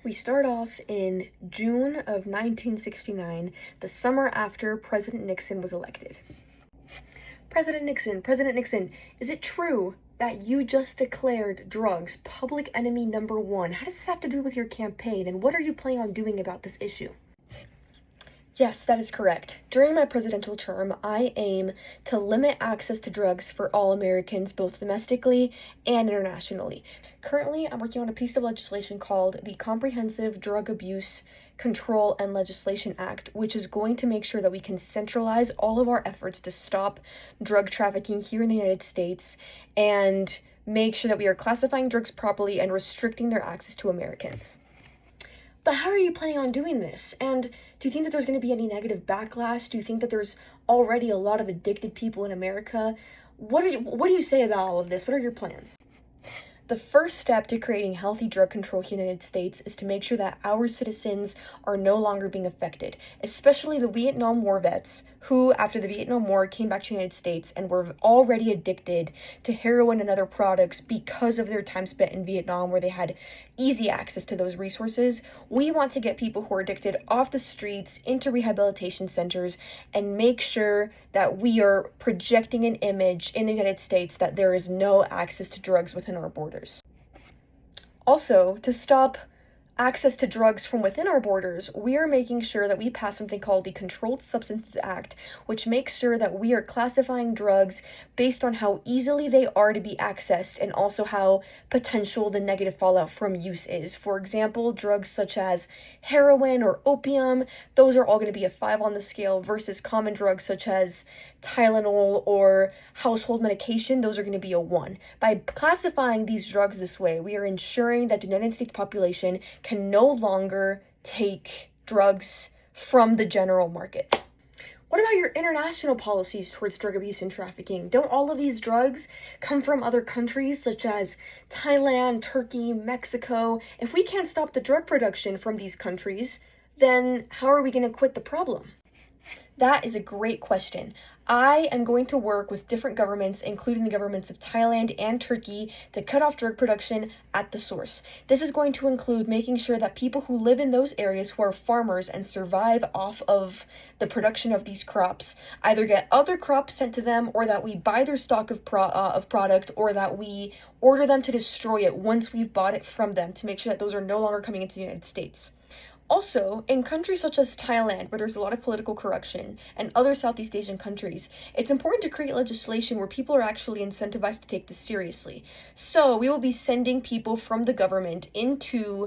We start off in June of 1969, the summer after President Nixon was elected. President Nixon, is it true that you just declared drugs public enemy number one? How does this have to do with your campaign, and what are you planning on doing about this issue? Yes, that is correct. During my presidential term, I aim to limit access to drugs for all Americans, both domestically and internationally. Currently, I'm working on a piece of legislation called the Comprehensive Drug Abuse Control and Legislation Act, which is going to make sure that we can centralize all of our efforts to stop drug trafficking here in the United States and make sure that we are classifying drugs properly and restricting their access to Americans. But how are you planning on doing this? And do you think that there's going to be any negative backlash? Do you think that there's already a lot of addicted people in America? What do you say about all of this? What are your plans? The first step to creating healthy drug control here in the United States is to make sure that our citizens are no longer being affected, especially the Vietnam War vets who, after the Vietnam War, came back to the United States and were already addicted to heroin and other products because of their time spent in Vietnam, where they had easy access to those resources. We want to get people who are addicted off the streets into rehabilitation centers and make sure that we are projecting an image in the United States that there is no access to drugs within our borders. Also, to stop access to drugs from within our borders, we are making sure that we pass something called the Controlled Substances Act, which makes sure that we are classifying drugs based on how easily they are to be accessed and also how potential the negative fallout from use is. For example, drugs such as heroin or opium, those are all going to be a 5 on the scale versus common drugs such as Tylenol or household medication, those are going to be a 1. By classifying these drugs this way, we are ensuring that the United States population can no longer take drugs from the general market. What about your international policies towards drug abuse and trafficking? Don't all of these drugs come from other countries such as Thailand, Turkey, Mexico? If we can't stop the drug production from these countries, then how are we going to quit the problem? That is a great question. I am going to work with different governments, including the governments of Thailand and Turkey, to cut off drug production at the source. This is going to include making sure that people who live in those areas who are farmers and survive off of the production of these crops either get other crops sent to them, or that we buy their stock of product, or that we order them to destroy it once we've bought it from them, to make sure that those are no longer coming into the United States. Also, in countries such as Thailand, where there's a lot of political corruption, and other Southeast Asian countries, it's important to create legislation where people are actually incentivized to take this seriously. So we will be sending people from the government into